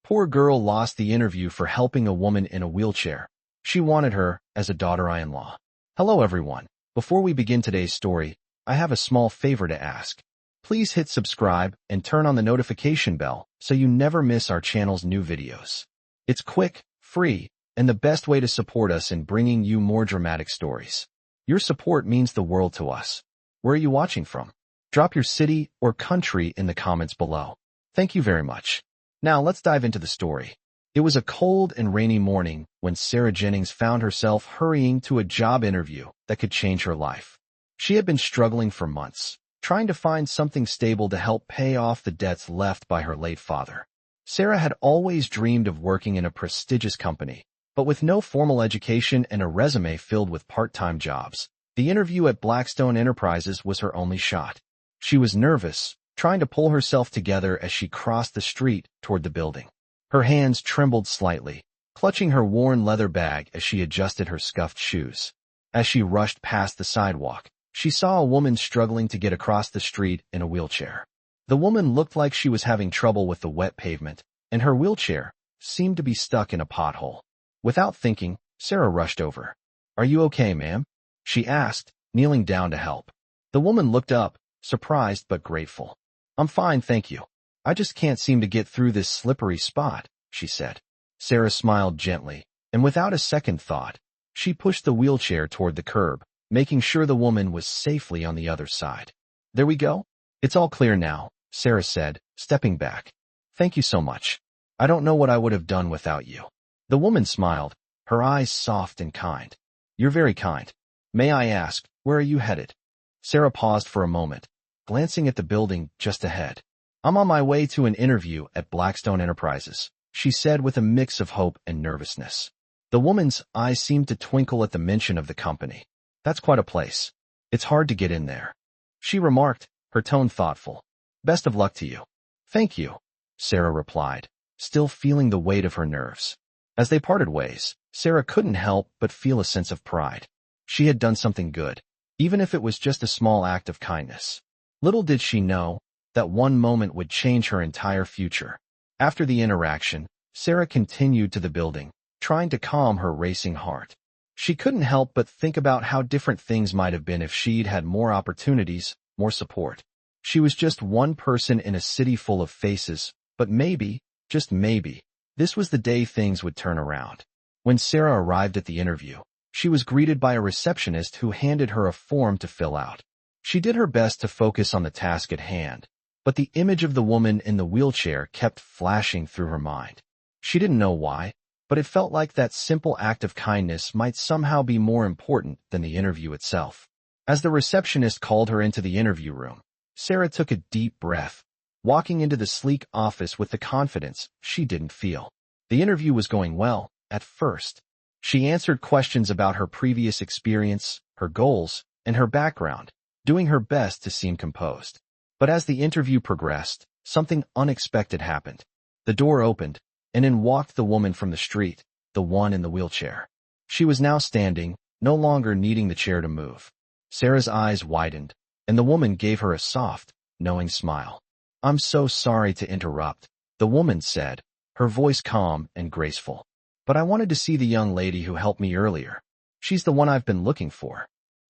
poor girl lost the interview for helping a woman in a wheelchair. She wanted her as a daughter-in-law. Hello everyone. Before we begin today's story, I have a small favor to ask. Please hit subscribe and turn on the notification bell so you never miss our channel's new videos. It's quick, free, and the best way to support us in bringing you more dramatic stories. Your support means the world to us. Where are you watching from? Drop your city or country in the comments below. Thank you very much. Now let's dive into the story. It was a cold and rainy morning when Sarah Jennings found herself hurrying to a job interview that could change her life. She had been struggling for months, trying to find something stable to help pay off the debts left by her late father. Sarah had always dreamed of working in a prestigious company, but with no formal education and a resume filled with part-time jobs, the interview at Blackstone Enterprises was her only shot. She was nervous, trying to pull herself together as she crossed the street toward the building. Her hands trembled slightly, clutching her worn leather bag as she adjusted her scuffed shoes. As she rushed past the sidewalk, she saw a woman struggling to get across the street in a wheelchair. The woman looked like she was having trouble with the wet pavement, and her wheelchair seemed to be stuck in a pothole. Without thinking, Sarah rushed over. "Are you okay, ma'am?" she asked, kneeling down to help. The woman looked up, surprised but grateful. "I'm fine, thank you. I just can't seem to get through this slippery spot," she said. Sarah smiled gently, and without a second thought, she pushed the wheelchair toward the curb, making sure the woman was safely on the other side. "There we go. It's all clear now," Sarah said, stepping back. "Thank you so much. I don't know what I would have done without you." The woman smiled, her eyes soft and kind. "You're very kind. May I ask, where are you headed?" Sarah paused for a moment, glancing at the building just ahead. "I'm on my way to an interview at Blackstone Enterprises," she said with a mix of hope and nervousness. The woman's eyes seemed to twinkle at the mention of the company. "That's quite a place. It's hard to get in there," she remarked, her tone thoughtful. "Best of luck to you." "Thank you," Sarah replied, still feeling the weight of her nerves. As they parted ways, Sarah couldn't help but feel a sense of pride. She had done something good, even if it was just a small act of kindness. Little did she know that one moment would change her entire future. After the interaction, Sarah continued to the building, trying to calm her racing heart. She couldn't help but think about how different things might have been if she'd had more opportunities, more support. She was just one person in a city full of faces, but maybe, just maybe, this was the day things would turn around. When Sarah arrived at the interview, she was greeted by a receptionist who handed her a form to fill out. She did her best to focus on the task at hand, but the image of the woman in the wheelchair kept flashing through her mind. She didn't know why, but it felt like that simple act of kindness might somehow be more important than the interview itself. As the receptionist called her into the interview room, Sarah took a deep breath, walking into the sleek office with the confidence she didn't feel. The interview was going well, at first. She answered questions about her previous experience, her goals, and her background, doing her best to seem composed. But as the interview progressed, something unexpected happened. The door opened, and in walked the woman from the street, the one in the wheelchair. She was now standing, no longer needing the chair to move. Sarah's eyes widened, and the woman gave her a soft, knowing smile. "I'm so sorry to interrupt," the woman said, her voice calm and graceful. "But I wanted to see the young lady who helped me earlier. She's the one I've been looking for."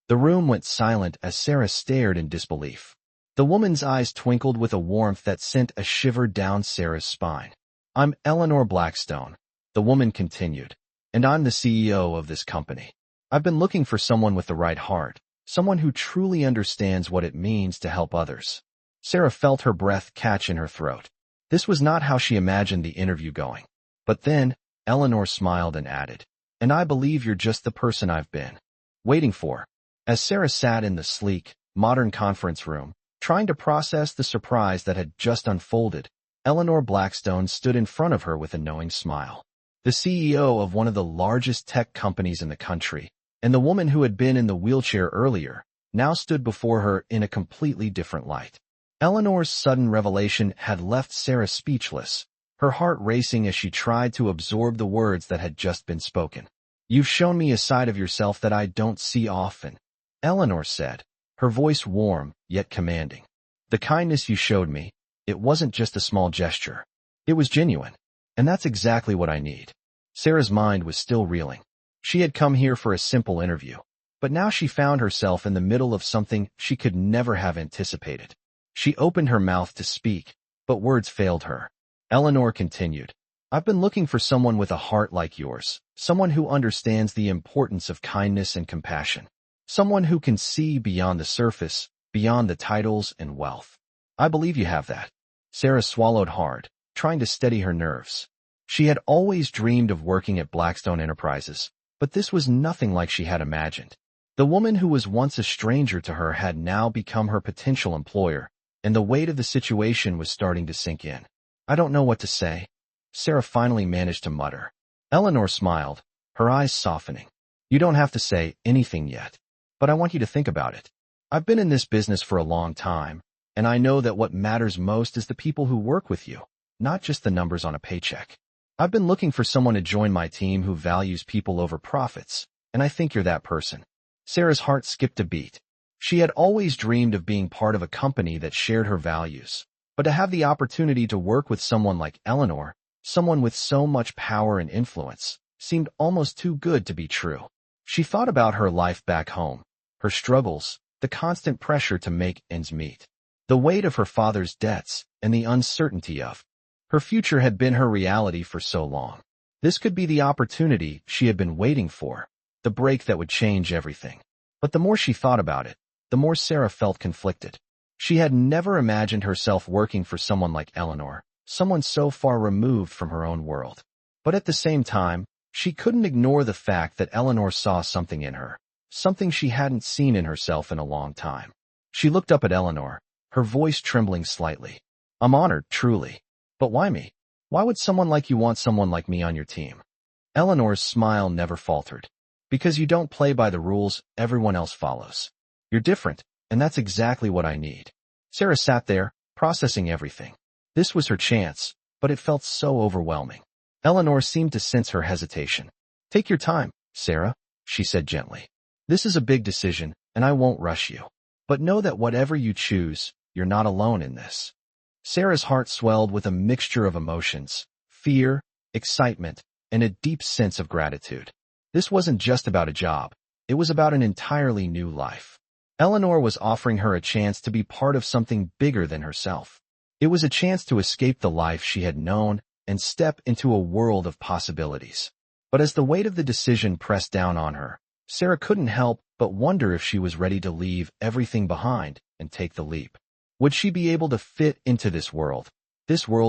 The room went silent as Sarah stared in disbelief. The woman's eyes twinkled with a warmth that sent a shiver down Sarah's spine. "I'm Eleanor Blackstone," the woman continued, "and I'm the CEO of this company. I've been looking for someone with the right heart, someone who truly understands what it means to help others." Sarah felt her breath catch in her throat. This was not how she imagined the interview going. But then, Eleanor smiled and added, "And I believe you're just the person I've been waiting for." As Sarah sat in the sleek, modern conference room, trying to process the surprise that had just unfolded, Eleanor Blackstone stood in front of her with a knowing smile. The CEO of one of the largest tech companies in the country, and the woman who had been in the wheelchair earlier, now stood before her in a completely different light. Eleanor's sudden revelation had left Sarah speechless, her heart racing as she tried to absorb the words that had just been spoken. "You've shown me a side of yourself that I don't see often," Eleanor said, her voice warm yet commanding. "The kindness you showed me, it wasn't just a small gesture. It was genuine. And that's exactly what I need. Sarah's mind was still reeling. She had come here for a simple interview, but now she found herself in the middle of something she could never have anticipated. She opened her mouth to speak, but words failed her. Eleanor continued, I've been looking for someone with a heart like yours, someone who understands the importance of kindness and compassion, someone who can see beyond the surface, beyond the titles and wealth. I believe you have that. Sarah swallowed hard, trying to steady her nerves. She had always dreamed of working at Blackstone Enterprises, but this was nothing like she had imagined. The woman who was once a stranger to her had now become her potential employer, and the weight of the situation was starting to sink in. I don't know what to say, Sarah finally managed to mutter. Eleanor smiled, her eyes softening. You don't have to say anything yet, but I want you to think about it. I've been in this business for a long time, and I know that what matters most is the people who work with you, not just the numbers on a paycheck. I've been looking for someone to join my team who values people over profits, and I think you're that person. Sarah's heart skipped a beat. She had always dreamed of being part of a company that shared her values, but to have the opportunity to work with someone like Eleanor, someone with so much power and influence, seemed almost too good to be true. She thought about her life back home, her struggles, the constant pressure to make ends meet, the weight of her father's debts, and the uncertainty of her future had been her reality for so long. This could be the opportunity she had been waiting for, the break that would change everything. But the more she thought about it, the more Sarah felt conflicted. She had never imagined herself working for someone like Eleanor, someone so far removed from her own world. But at the same time, she couldn't ignore the fact that Eleanor saw something in her, something she hadn't seen in herself in a long time. She looked up at Eleanor, her voice trembling slightly. I'm honored, truly. But why me? Why would someone like you want someone like me on your team? Eleanor's smile never faltered. Because you don't play by the rules everyone else follows. You're different, and that's exactly what I need. Sarah sat there, processing everything. This was her chance, but it felt so overwhelming. Eleanor seemed to sense her hesitation. Take your time, Sarah, she said gently. This is a big decision, and I won't rush you. But know that whatever you choose, you're not alone in this. Sarah's heart swelled with a mixture of emotions, fear, excitement, and a deep sense of gratitude. This wasn't just about a job. It was about an entirely new life. Eleanor was offering her a chance to be part of something bigger than herself. It was a chance to escape the life she had known and step into a world of possibilities. But as the weight of the decision pressed down on her, Sarah couldn't help but wonder if she was ready to leave everything behind and take the leap. Would she be able to fit into this world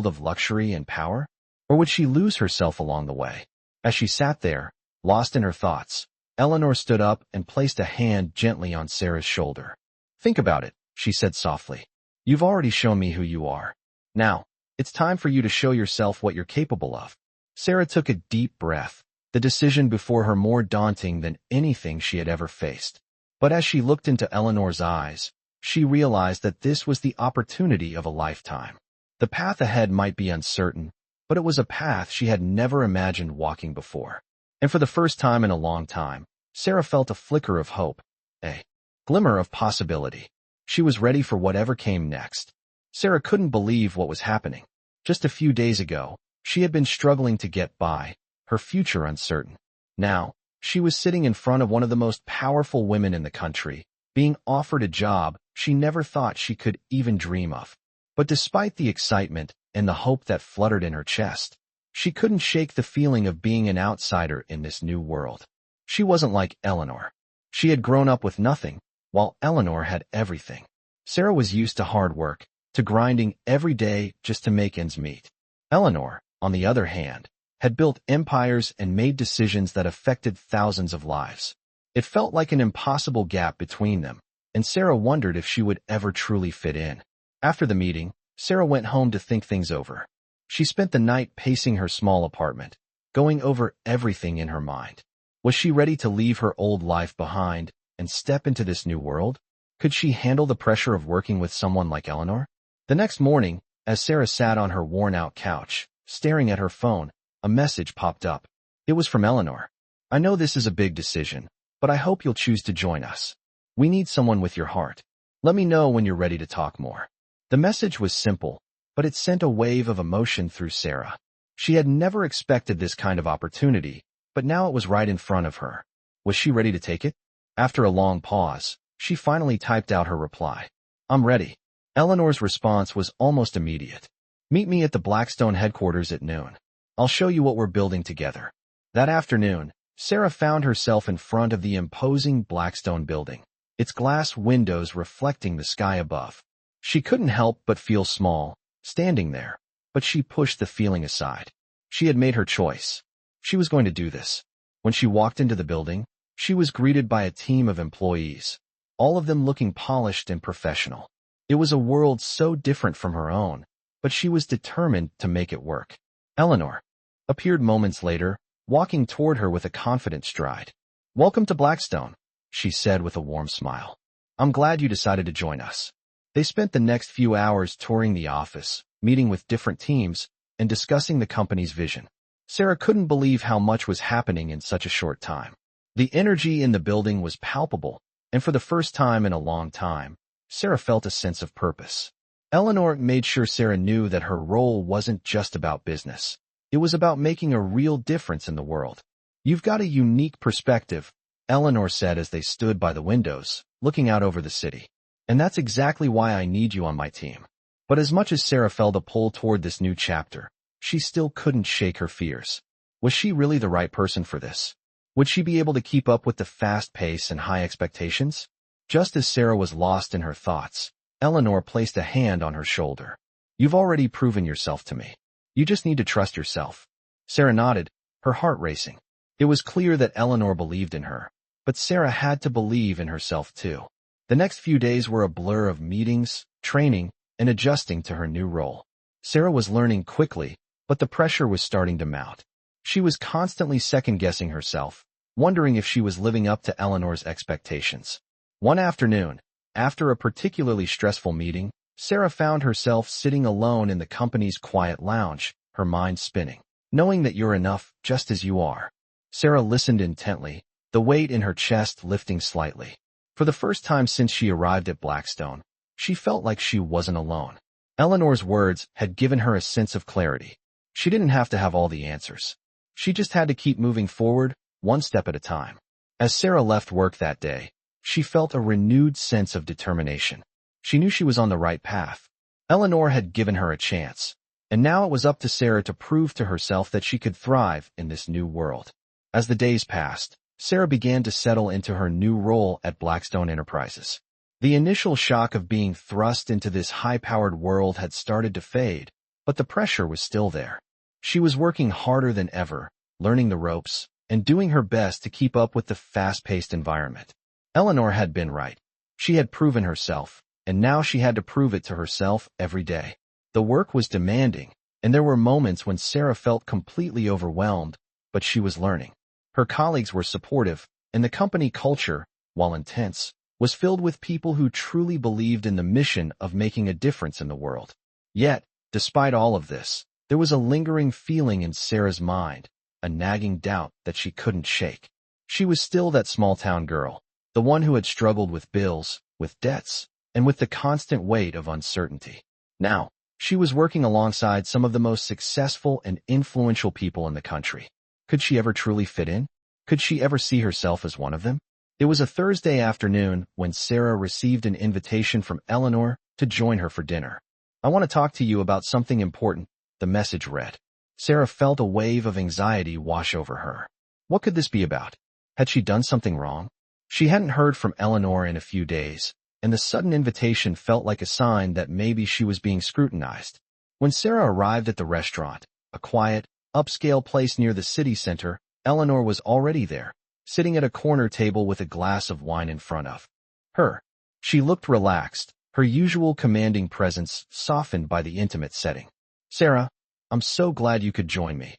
of luxury and power? Or would she lose herself along the way? As she sat there, lost in her thoughts, Eleanor stood up and placed a hand gently on Sarah's shoulder. Think about it, she said softly. You've already shown me who you are. Now, it's time for you to show yourself what you're capable of. Sarah took a deep breath, the decision before her more daunting than anything she had ever faced. But as she looked into Eleanor's eyes, she realized that this was the opportunity of a lifetime. The path ahead might be uncertain, but it was a path she had never imagined walking before. And for the first time in a long time, Sarah felt a flicker of hope, a glimmer of possibility. She was ready for whatever came next. Sarah couldn't believe what was happening. Just a few days ago, she had been struggling to get by, her future uncertain. Now, she was sitting in front of one of the most powerful women in the country, being offered a job she never thought she could even dream of. But despite the excitement and the hope that fluttered in her chest, she couldn't shake the feeling of being an outsider in this new world. She wasn't like Eleanor. She had grown up with nothing, while Eleanor had everything. Sarah was used to hard work, to grinding every day just to make ends meet. Eleanor, on the other hand, had built empires and made decisions that affected thousands of lives. It felt like an impossible gap between them, and Sarah wondered if she would ever truly fit in. After the meeting, Sarah went home to think things over. She spent the night pacing her small apartment, going over everything in her mind. Was she ready to leave her old life behind and step into this new world? Could she handle the pressure of working with someone like Eleanor? The next morning, as Sarah sat on her worn-out couch, staring at her phone, a message popped up. It was from Eleanor. I know this is a big decision, but I hope you'll choose to join us. We need someone with your heart. Let me know when you're ready to talk more. The message was simple, but it sent a wave of emotion through Sarah. She had never expected this kind of opportunity, but now it was right in front of her. Was she ready to take it? After a long pause, she finally typed out her reply. I'm ready. Eleanor's response was almost immediate. Meet me at the Blackstone headquarters at noon. I'll show you what we're building together. That afternoon, Sarah found herself in front of the imposing Blackstone building, its glass windows reflecting the sky above. She couldn't help but feel small, standing there, but she pushed the feeling aside. She had made her choice. She was going to do this. When she walked into the building, she was greeted by a team of employees, all of them looking polished and professional. It was a world so different from her own, but she was determined to make it work. Eleanor appeared moments later, walking toward her with a confident stride. Welcome to Blackstone, she said with a warm smile. I'm glad you decided to join us. They spent the next few hours touring the office, meeting with different teams, and discussing the company's vision. Sarah couldn't believe how much was happening in such a short time. The energy in the building was palpable, and for the first time in a long time, Sarah felt a sense of purpose. Eleanor made sure Sarah knew that her role wasn't just about business. It was about making a real difference in the world. You've got a unique perspective, Eleanor said as they stood by the windows, looking out over the city. And that's exactly why I need you on my team. But as much as Sarah felt a pull toward this new chapter, she still couldn't shake her fears. Was she really the right person for this? Would she be able to keep up with the fast pace and high expectations? Just as Sarah was lost in her thoughts, Eleanor placed a hand on her shoulder. You've already proven yourself to me. You just need to trust yourself. Sarah nodded, her heart racing. It was clear that Eleanor believed in her, but Sarah had to believe in herself too. The next few days were a blur of meetings, training, and adjusting to her new role. Sarah was learning quickly, but the pressure was starting to mount. She was constantly second-guessing herself, wondering if she was living up to Eleanor's expectations. One afternoon, after a particularly stressful meeting, Sarah found herself sitting alone in the company's quiet lounge, her mind spinning. Knowing that you're enough just as you are. Sarah listened intently, the weight in her chest lifting slightly. For the first time since she arrived at Blackstone, she felt like she wasn't alone. Eleanor's words had given her a sense of clarity. She didn't have to have all the answers. She just had to keep moving forward, one step at a time. As Sarah left work that day, she felt a renewed sense of determination. She knew she was on the right path. Eleanor had given her a chance, and now it was up to Sarah to prove to herself that she could thrive in this new world. As the days passed, Sarah began to settle into her new role at Blackstone Enterprises. The initial shock of being thrust into this high-powered world had started to fade, but the pressure was still there. She was working harder than ever, learning the ropes, and doing her best to keep up with the fast-paced environment. Eleanor had been right. She had proven herself, and now she had to prove it to herself every day. The work was demanding, and there were moments when Sarah felt completely overwhelmed, but she was learning. Her colleagues were supportive, and the company culture, while intense, was filled with people who truly believed in the mission of making a difference in the world. Yet, despite all of this, there was a lingering feeling in Sarah's mind, a nagging doubt that she couldn't shake. She was still that small-town girl, the one who had struggled with bills, with debts, and with the constant weight of uncertainty. Now, she was working alongside some of the most successful and influential people in the country. Could she ever truly fit in? Could she ever see herself as one of them? It was a Thursday afternoon when Sarah received an invitation from Eleanor to join her for dinner. I want to talk to you about something important, the message read. Sarah felt a wave of anxiety wash over her. What could this be about? Had she done something wrong? She hadn't heard from Eleanor in a few days, and the sudden invitation felt like a sign that maybe she was being scrutinized. When Sarah arrived at the restaurant, a quiet, upscale place near the city center, Eleanor was already there, sitting at a corner table with a glass of wine in front of her. She looked relaxed, her usual commanding presence softened by the intimate setting. Sarah, I'm so glad you could join me,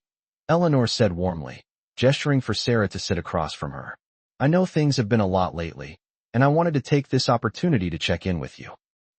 Eleanor said warmly, gesturing for Sarah to sit across from her. I know things have been a lot lately, and I wanted to take this opportunity to check in with you.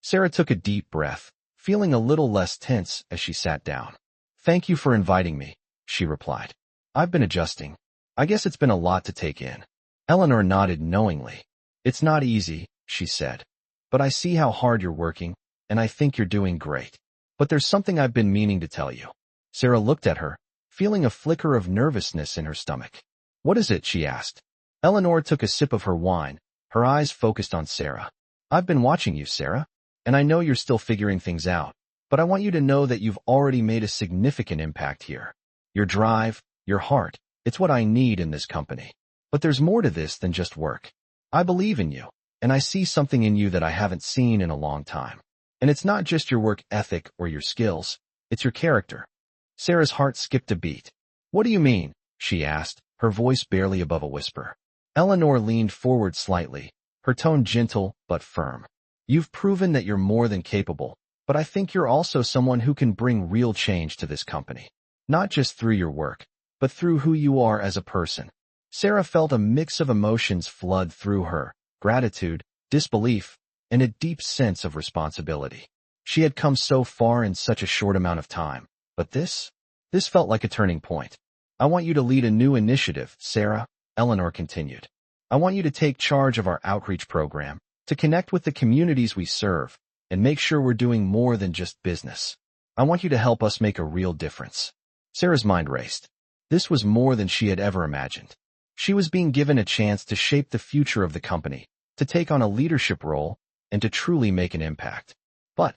Sarah took a deep breath, feeling a little less tense as she sat down. Thank you for inviting me, she replied. I've been adjusting. I guess it's been a lot to take in. Eleanor nodded knowingly. It's not easy, she said. But I see how hard you're working, and I think you're doing great. But there's something I've been meaning to tell you. Sarah looked at her, feeling a flicker of nervousness in her stomach. "What is it?" she asked. Eleanor took a sip of her wine, her eyes focused on Sarah. "I've been watching you, Sarah, and I know you're still figuring things out, but I want you to know that you've already made a significant impact here. Your drive, your heart, it's what I need in this company. But there's more to this than just work. I believe in you, and I see something in you that I haven't seen in a long time. And it's not just your work ethic or your skills, it's your character." Sarah's heart skipped a beat. "What do you mean?" she asked, her voice barely above a whisper. Eleanor leaned forward slightly, her tone gentle but firm. "You've proven that you're more than capable, but I think you're also someone who can bring real change to this company. Not just through your work, but through who you are as a person." Sarah felt a mix of emotions flood through her: gratitude, disbelief, and a deep sense of responsibility. She had come so far in such a short amount of time, but this felt like a turning point. "I want you to lead a new initiative, Sarah," Eleanor continued. "I want you to take charge of our outreach program, to connect with the communities we serve, and make sure we're doing more than just business. I want you to help us make a real difference." Sarah's mind raced. This was more than she had ever imagined. She was being given a chance to shape the future of the company, to take on a leadership role, and to truly make an impact. But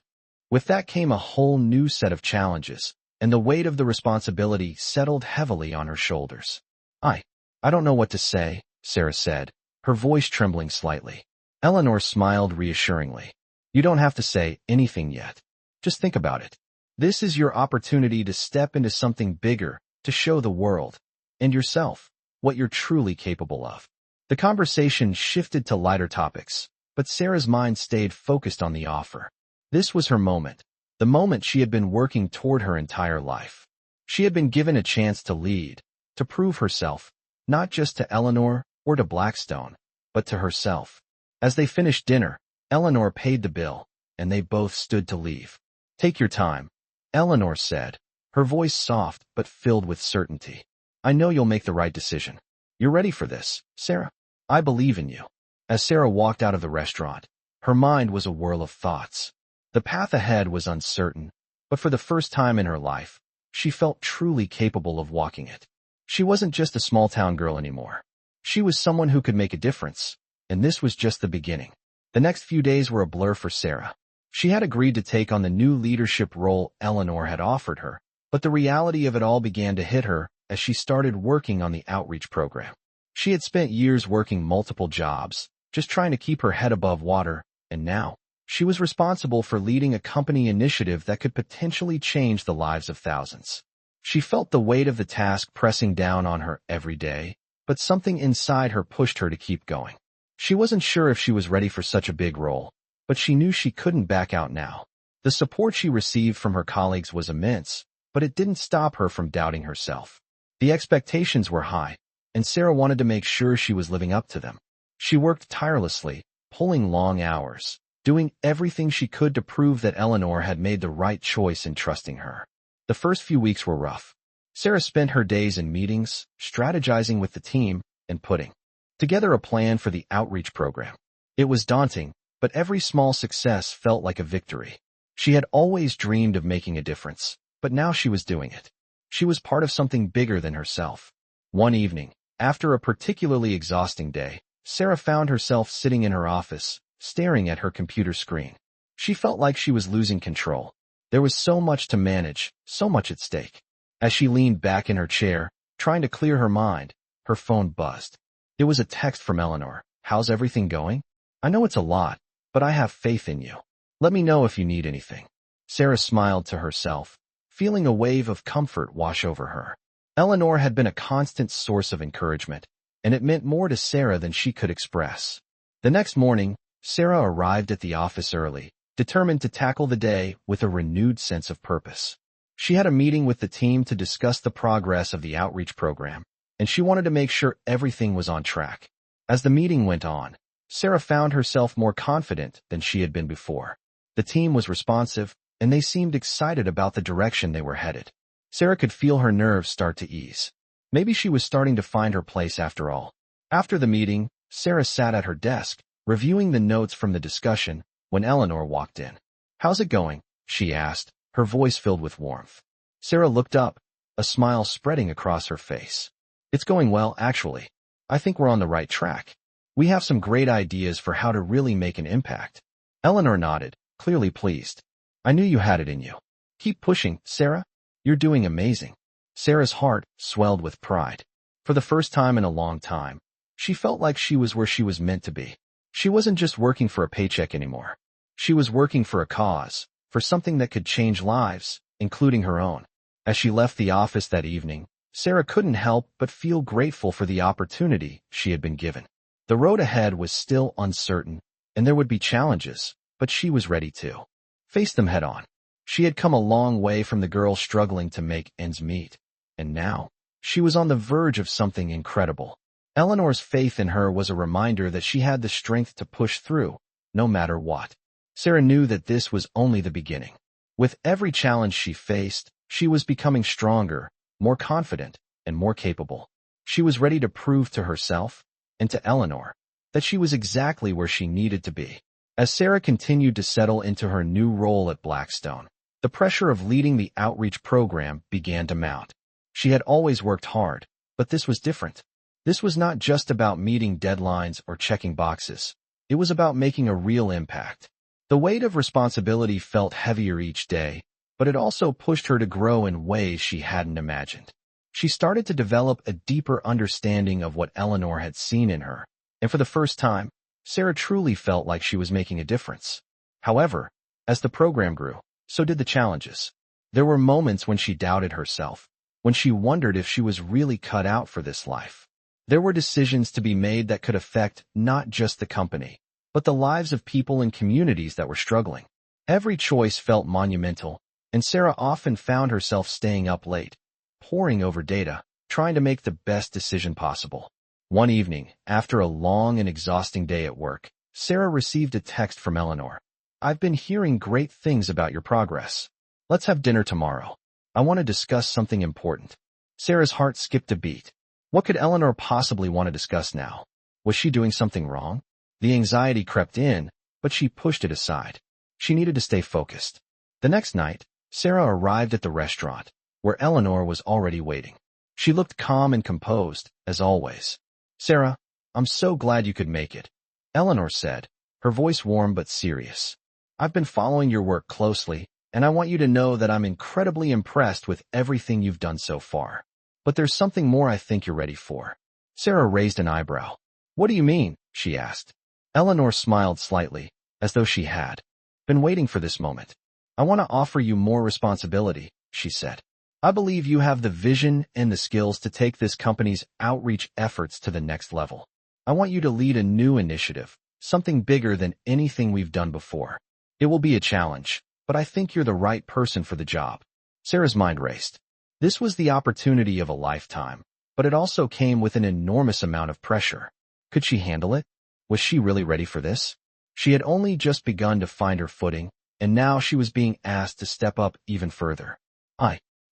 with that came a whole new set of challenges, and the weight of the responsibility settled heavily on her shoulders. I don't know what to say," Sarah said, her voice trembling slightly. Eleanor smiled reassuringly. "You don't have to say anything yet. Just think about it. This is your opportunity to step into something bigger, to show the world, and yourself, what you're truly capable of." The conversation shifted to lighter topics, but Sarah's mind stayed focused on the offer. This was her moment, the moment she had been working toward her entire life. She had been given a chance to lead, to prove herself, not just to Eleanor or to Blackstone, but to herself. As they finished dinner, Eleanor paid the bill, and they both stood to leave. "Take your time," Eleanor said, her voice soft but filled with certainty. "I know you'll make the right decision. You're ready for this, Sarah. I believe in you." As Sarah walked out of the restaurant, her mind was a whirl of thoughts. The path ahead was uncertain, but for the first time in her life, she felt truly capable of walking it. She wasn't just a small-town girl anymore. She was someone who could make a difference, and this was just the beginning. The next few days were a blur for Sarah. She had agreed to take on the new leadership role Eleanor had offered her, but the reality of it all began to hit her as she started working on the outreach program. She had spent years working multiple jobs, just trying to keep her head above water, and now, she was responsible for leading a company initiative that could potentially change the lives of thousands. She felt the weight of the task pressing down on her every day, but something inside her pushed her to keep going. She wasn't sure if she was ready for such a big role, but she knew she couldn't back out now. The support she received from her colleagues was immense, but it didn't stop her from doubting herself. The expectations were high, and Sarah wanted to make sure she was living up to them. She worked tirelessly, pulling long hours, doing everything she could to prove that Eleanor had made the right choice in trusting her. The first few weeks were rough. Sarah spent her days in meetings, strategizing with the team, and putting together a plan for the outreach program. It was daunting, but every small success felt like a victory. She had always dreamed of making a difference, but now she was doing it. She was part of something bigger than herself. One evening, after a particularly exhausting day, Sarah found herself sitting in her office, staring at her computer screen. She felt like she was losing control. There was so much to manage, so much at stake. As she leaned back in her chair, trying to clear her mind, her phone buzzed. It was a text from Eleanor. "How's everything going? I know it's a lot, but I have faith in you. Let me know if you need anything." Sarah smiled to herself, feeling a wave of comfort wash over her. Eleanor had been a constant source of encouragement, and it meant more to Sarah than she could express. The next morning, Sarah arrived at the office early, determined to tackle the day with a renewed sense of purpose. She had a meeting with the team to discuss the progress of the outreach program, and she wanted to make sure everything was on track. As the meeting went on, Sarah found herself more confident than she had been before. The team was responsive, and they seemed excited about the direction they were headed. Sarah could feel her nerves start to ease. Maybe she was starting to find her place after all. After the meeting, Sarah sat at her desk, reviewing the notes from the discussion, when Eleanor walked in. "How's it going?" she asked, her voice filled with warmth. Sarah looked up, a smile spreading across her face. It's going well, actually. I think we're on the right track. We have some great ideas for how to really make an impact. Eleanor nodded, clearly pleased. I knew you had it in you. Keep pushing, Sarah. You're doing amazing. Sarah's heart swelled with pride. For the first time in a long time, she felt like she was where she was meant to be. She wasn't just working for a paycheck anymore. She was working for a cause, for something that could change lives, including her own. As she left the office that evening, Sarah couldn't help but feel grateful for the opportunity she had been given. The road ahead was still uncertain, and there would be challenges, but she was ready to face them head on. She had come a long way from the girl struggling to make ends meet, and now she was on the verge of something incredible. Eleanor's faith in her was a reminder that she had the strength to push through, no matter what. Sarah knew that this was only the beginning. With every challenge she faced, she was becoming stronger, more confident, and more capable. She was ready to prove to herself, and to Eleanor, that she was exactly where she needed to be. As Sarah continued to settle into her new role at Blackstone, the pressure of leading the outreach program began to mount. She had always worked hard, but this was different. This was not just about meeting deadlines or checking boxes. It was about making a real impact. The weight of responsibility felt heavier each day, but it also pushed her to grow in ways she hadn't imagined. She started to develop a deeper understanding of what Eleanor had seen in her, and for the first time, Sarah truly felt like she was making a difference. However, as the program grew, so did the challenges. There were moments when she doubted herself, when she wondered if she was really cut out for this life. There were decisions to be made that could affect not just the company, but the lives of people and communities that were struggling. Every choice felt monumental, and Sarah often found herself staying up late, poring over data, trying to make the best decision possible. One evening, after a long and exhausting day at work, Sarah received a text from Eleanor. I've been hearing great things about your progress. Let's have dinner tomorrow. I want to discuss something important. Sarah's heart skipped a beat. What could Eleanor possibly want to discuss now? Was she doing something wrong? The anxiety crept in, but she pushed it aside. She needed to stay focused. The next night, Sarah arrived at the restaurant, where Eleanor was already waiting. She looked calm and composed, as always. Sarah, I'm so glad you could make it, Eleanor said, her voice warm but serious. I've been following your work closely, and I want you to know that I'm incredibly impressed with everything you've done so far. But there's something more I think you're ready for. Sarah raised an eyebrow. What do you mean? She asked. Eleanor smiled slightly, as though she had been waiting for this moment. I want to offer you more responsibility, she said. I believe you have the vision and the skills to take this company's outreach efforts to the next level. I want you to lead a new initiative, something bigger than anything we've done before. It will be a challenge, but I think you're the right person for the job. Sarah's mind raced. This was the opportunity of a lifetime, but it also came with an enormous amount of pressure. Could she handle it? Was she really ready for this? She had only just begun to find her footing, and now she was being asked to step up even further.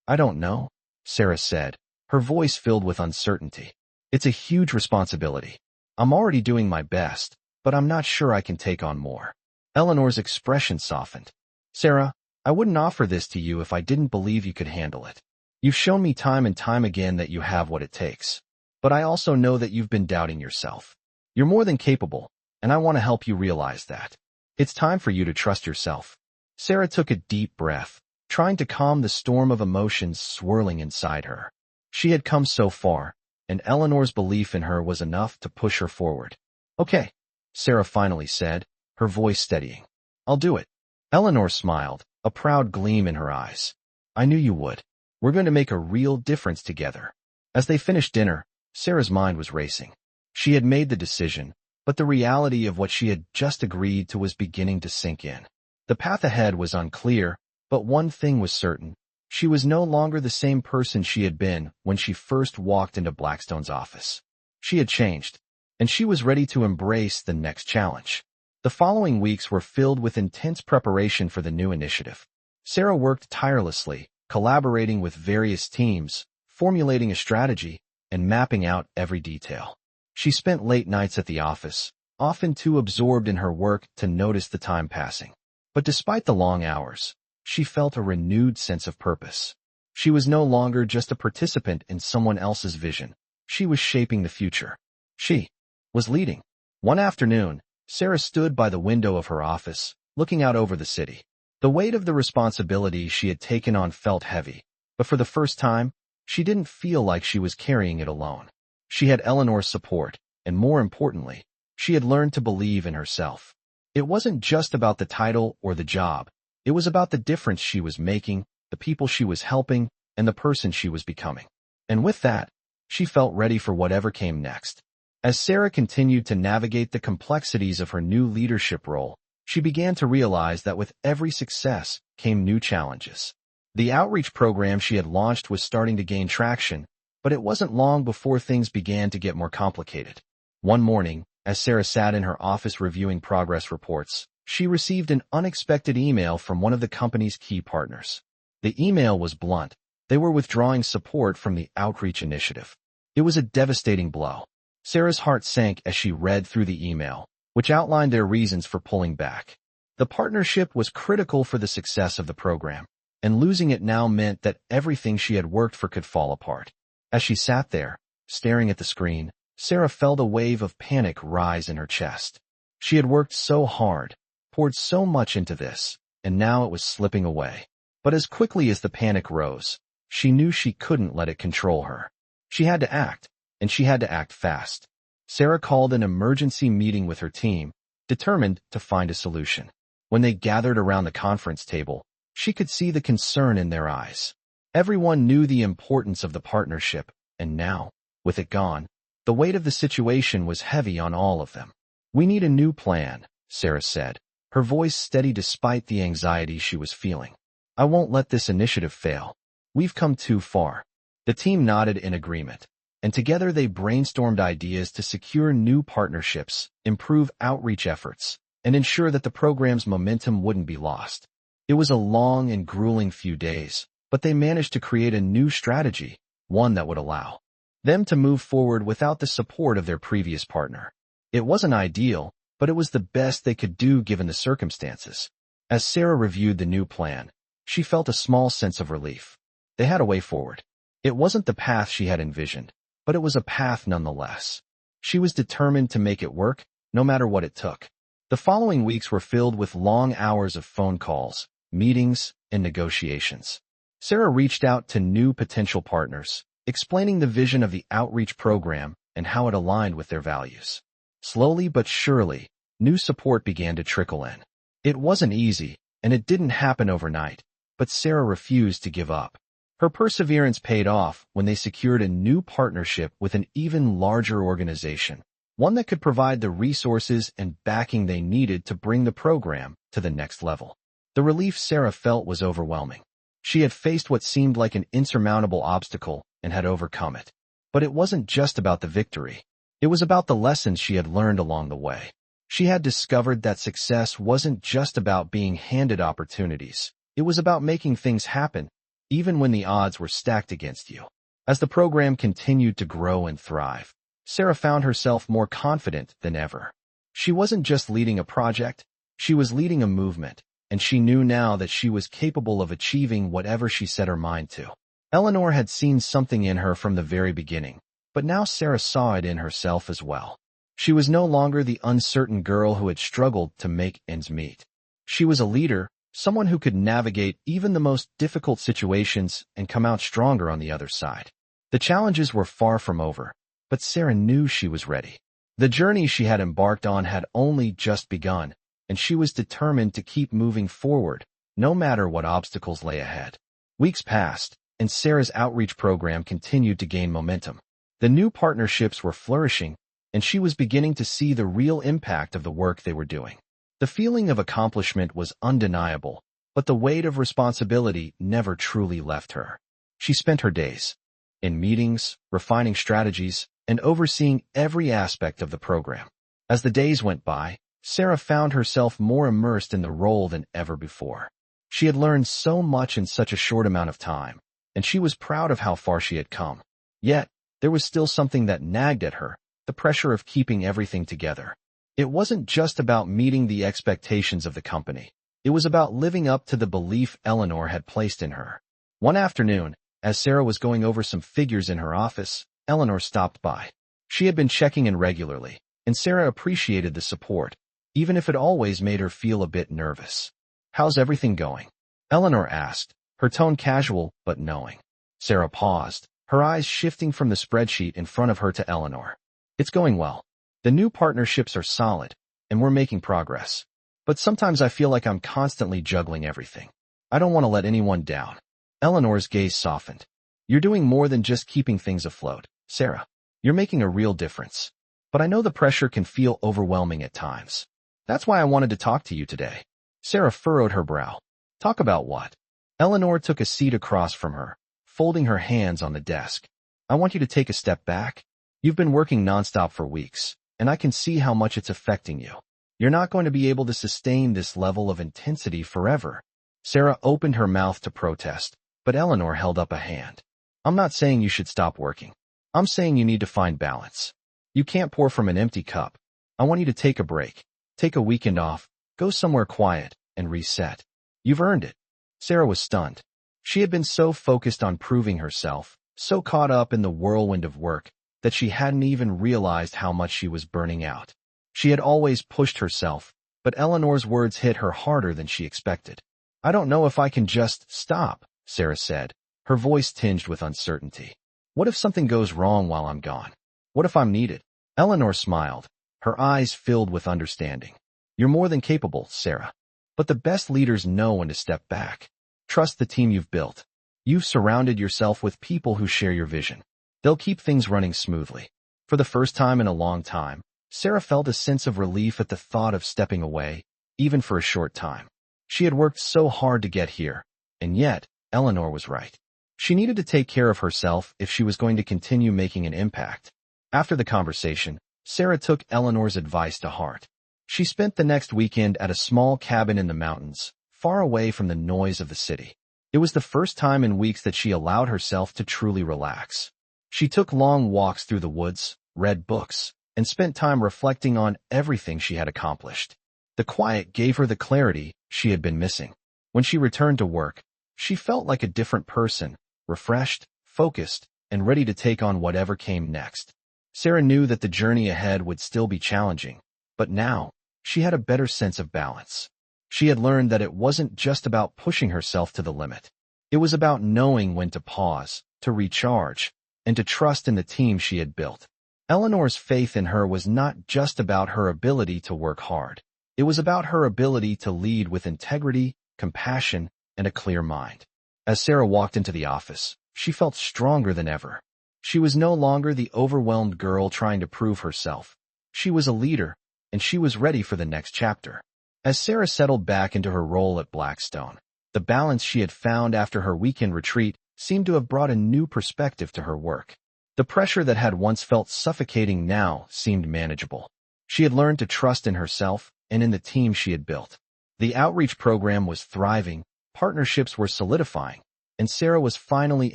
I don't know, Sarah said, her voice filled with uncertainty. It's a huge responsibility. I'm already doing my best, but I'm not sure I can take on more. Eleanor's expression softened. Sarah, I wouldn't offer this to you if I didn't believe you could handle it. You've shown me time and time again that you have what it takes. But I also know that you've been doubting yourself. You're more than capable, and I want to help you realize that. It's time for you to trust yourself. Sarah took a deep breath, trying to calm the storm of emotions swirling inside her. She had come so far, and Eleanor's belief in her was enough to push her forward. Okay, Sarah finally said, her voice steadying. I'll do it. Eleanor smiled, a proud gleam in her eyes. I knew you would. We're going to make a real difference together. As they finished dinner, Sarah's mind was racing. She had made the decision, but the reality of what she had just agreed to was beginning to sink in. The path ahead was unclear, but one thing was certain. She was no longer the same person she had been when she first walked into Blackstone's office. She had changed, and she was ready to embrace the next challenge. The following weeks were filled with intense preparation for the new initiative. Sarah worked tirelessly, collaborating with various teams, formulating a strategy, and mapping out every detail. She spent late nights at the office, often too absorbed in her work to notice the time passing. But despite the long hours, she felt a renewed sense of purpose. She was no longer just a participant in someone else's vision. She was shaping the future. She was leading. One afternoon, Sarah stood by the window of her office, looking out over the city. The weight of the responsibility she had taken on felt heavy, but for the first time, she didn't feel like she was carrying it alone. She had Eleanor's support, and more importantly, she had learned to believe in herself. It wasn't just about the title or the job. It was about the difference she was making, the people she was helping, and the person she was becoming. And with that, she felt ready for whatever came next. As Sarah continued to navigate the complexities of her new leadership role, she began to realize that with every success came new challenges. The outreach program she had launched was starting to gain traction, but it wasn't long before things began to get more complicated. One morning, as Sarah sat in her office reviewing progress reports, she received an unexpected email from one of the company's key partners. The email was blunt. They were withdrawing support from the outreach initiative. It was a devastating blow. Sarah's heart sank as she read through the email, which outlined their reasons for pulling back. The partnership was critical for the success of the program, and losing it now meant that everything she had worked for could fall apart. As she sat there, staring at the screen, Sarah felt a wave of panic rise in her chest. She had worked so hard, poured so much into this, and now it was slipping away. But as quickly as the panic rose, she knew she couldn't let it control her. She had to act, and she had to act fast. Sarah called an emergency meeting with her team, determined to find a solution. When they gathered around the conference table, she could see the concern in their eyes. Everyone knew the importance of the partnership, and now, with it gone, the weight of the situation was heavy on all of them. "We need a new plan," Sarah said, her voice steady despite the anxiety she was feeling. "I won't let this initiative fail. We've come too far." The team nodded in agreement, and together they brainstormed ideas to secure new partnerships, improve outreach efforts, and ensure that the program's momentum wouldn't be lost. It was a long and grueling few days, but they managed to create a new strategy, one that would allow them to move forward without the support of their previous partner. It wasn't ideal, but it was the best they could do given the circumstances. As Sarah reviewed the new plan, she felt a small sense of relief. They had a way forward. It wasn't the path she had envisioned, but it was a path nonetheless. She was determined to make it work, no matter what it took. The following weeks were filled with long hours of phone calls, meetings, and negotiations. Sarah reached out to new potential partners, explaining the vision of the outreach program and how it aligned with their values. Slowly but surely, new support began to trickle in. It wasn't easy, and it didn't happen overnight, but Sarah refused to give up. Her perseverance paid off when they secured a new partnership with an even larger organization, one that could provide the resources and backing they needed to bring the program to the next level. The relief Sarah felt was overwhelming. She had faced what seemed like an insurmountable obstacle and had overcome it. But it wasn't just about the victory. It was about the lessons she had learned along the way. She had discovered that success wasn't just about being handed opportunities. It was about making things happen, even when the odds were stacked against you. As the program continued to grow and thrive, Sarah found herself more confident than ever. She wasn't just leading a project, she was leading a movement, and she knew now that she was capable of achieving whatever she set her mind to. Eleanor had seen something in her from the very beginning, but now Sarah saw it in herself as well. She was no longer the uncertain girl who had struggled to make ends meet. She was a leader, someone who could navigate even the most difficult situations and come out stronger on the other side. The challenges were far from over, but Sarah knew she was ready. The journey she had embarked on had only just begun, and she was determined to keep moving forward, no matter what obstacles lay ahead. Weeks passed, and Sarah's outreach program continued to gain momentum. The new partnerships were flourishing, and she was beginning to see the real impact of the work they were doing. The feeling of accomplishment was undeniable, but the weight of responsibility never truly left her. She spent her days in meetings, refining strategies, and overseeing every aspect of the program. As the days went by, Sarah found herself more immersed in the role than ever before. She had learned so much in such a short amount of time, and she was proud of how far she had come. Yet, there was still something that nagged at her, the pressure of keeping everything together. It wasn't just about meeting the expectations of the company. It was about living up to the belief Eleanor had placed in her. One afternoon, As Sarah was going over some figures in her office, Eleanor stopped by. She had been checking in regularly, and Sarah appreciated the support, even if it always made her feel a bit nervous. "How's everything going?" Eleanor asked, her tone casual but knowing. Sarah paused, her eyes shifting from the spreadsheet in front of her to Eleanor. "It's going well. The new partnerships are solid, and we're making progress. But sometimes I feel like I'm constantly juggling everything. I don't want to let anyone down." Eleanor's gaze softened. "You're doing more than just keeping things afloat, Sarah. You're making a real difference. But I know the pressure can feel overwhelming at times. That's why I wanted to talk to you today." Sarah furrowed her brow. "Talk about what?" Eleanor took a seat across from her, folding her hands on the desk. "I want you to take a step back. You've been working nonstop for weeks, and I can see how much it's affecting you. You're not going to be able to sustain this level of intensity forever." Sarah opened her mouth to protest, but Eleanor held up a hand. "I'm not saying you should stop working. I'm saying you need to find balance. You can't pour from an empty cup. I want you to take a break. Take a weekend off, go somewhere quiet, and reset. You've earned it." Sarah was stunned. She had been so focused on proving herself, so caught up in the whirlwind of work, that she hadn't even realized how much she was burning out. She had always pushed herself, but Eleanor's words hit her harder than she expected. "I don't know if I can just stop," Sarah said, her voice tinged with uncertainty. "What if something goes wrong while I'm gone? What if I'm needed?" Eleanor smiled, her eyes filled with understanding. "You're more than capable, Sarah. But the best leaders know when to step back. Trust the team you've built. You've surrounded yourself with people who share your vision. They'll keep things running smoothly." For the first time in a long time, Sarah felt a sense of relief at the thought of stepping away, even for a short time. She had worked so hard to get here, and yet, Eleanor was right. She needed to take care of herself if she was going to continue making an impact. After the conversation, Sarah took Eleanor's advice to heart. She spent the next weekend at a small cabin in the mountains, far away from the noise of the city. It was the first time in weeks that she allowed herself to truly relax. She took long walks through the woods, read books, and spent time reflecting on everything she had accomplished. The quiet gave her the clarity she had been missing. When she returned to work, she felt like a different person, refreshed, focused, and ready to take on whatever came next. Sarah knew that the journey ahead would still be challenging, but now, she had a better sense of balance. She had learned that it wasn't just about pushing herself to the limit. It was about knowing when to pause, to recharge, and to trust in the team she had built. Eleanor's faith in her was not just about her ability to work hard. It was about her ability to lead with integrity, compassion, and a clear mind. As Sarah walked into the office, she felt stronger than ever. She was no longer the overwhelmed girl trying to prove herself. She was a leader, and she was ready for the next chapter. As Sarah settled back into her role at Blackstone, the balance she had found after her weekend retreat seemed to have brought a new perspective to her work. The pressure that had once felt suffocating now seemed manageable. She had learned to trust in herself and in the team she had built. The outreach program was thriving, partnerships were solidifying, and Sarah was finally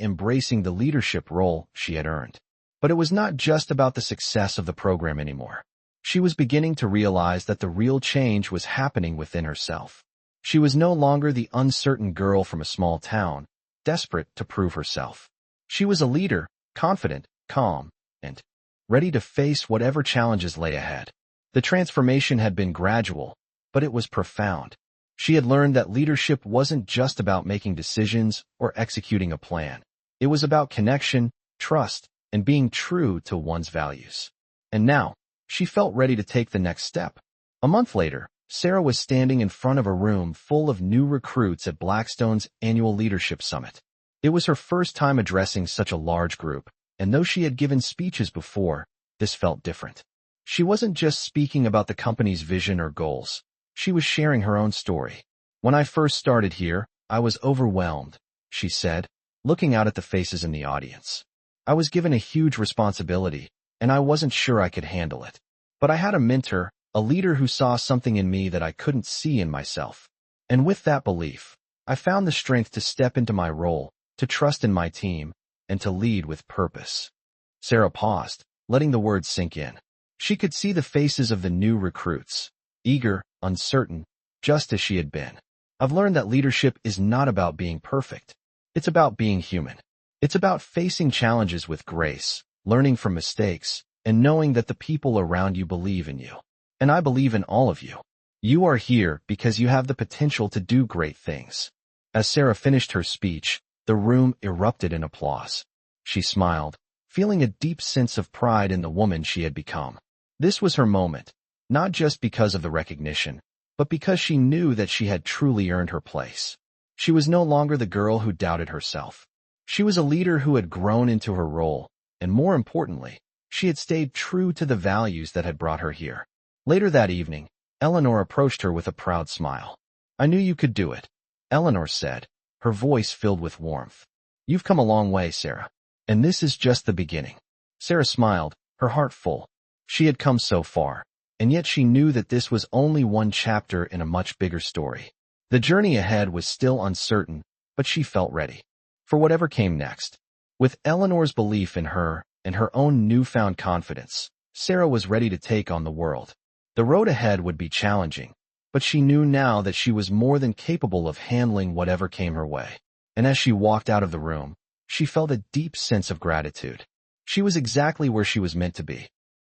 embracing the leadership role she had earned. But it was not just about the success of the program anymore. She was beginning to realize that the real change was happening within herself. She was no longer the uncertain girl from a small town, desperate to prove herself. She was a leader, confident, calm, and ready to face whatever challenges lay ahead. The transformation had been gradual, but it was profound. She had learned that leadership wasn't just about making decisions or executing a plan. It was about connection, trust, and being true to one's values. And now, she felt ready to take the next step. A month later, Sarah was standing in front of a room full of new recruits at Blackstone's annual leadership summit. It was her first time addressing such a large group, and though she had given speeches before, this felt different. She wasn't just speaking about the company's vision or goals. She was sharing her own story. "When I first started here, I was overwhelmed," she said, looking out at the faces in the audience. "I was given a huge responsibility, and I wasn't sure I could handle it. But I had a mentor, a leader who saw something in me that I couldn't see in myself. And with that belief, I found the strength to step into my role, to trust in my team, and to lead with purpose." Sarah paused, letting the words sink in. She could see the faces of the new recruits, eager, uncertain, just as she had been. "I've learned that leadership is not about being perfect. It's about being human. It's about facing challenges with grace, learning from mistakes, and knowing that the people around you believe in you. And I believe in all of you. You are here because you have the potential to do great things. As Sarah finished her speech, the room erupted in applause. She smiled, feeling a deep sense of pride in the woman she had become. This was her moment, not just because of the recognition, but because she knew that she had truly earned her place. She was no longer the girl who doubted herself. She was a leader who had grown into her role, and more importantly, she had stayed true to the values that had brought her here. Later that evening, Eleanor approached her with a proud smile. "I knew you could do it," Eleanor said, her voice filled with warmth. "You've come a long way, Sarah, and this is just the beginning." Sarah smiled, her heart full. She had come so far, and yet she knew that this was only one chapter in a much bigger story. The journey ahead was still uncertain, but she felt ready for whatever came next. With Eleanor's belief in her and her own newfound confidence, Sarah was ready to take on the world. The road ahead would be challenging, but she knew now that she was more than capable of handling whatever came her way. And as she walked out of the room, she felt a deep sense of gratitude. She was exactly where she was meant to be,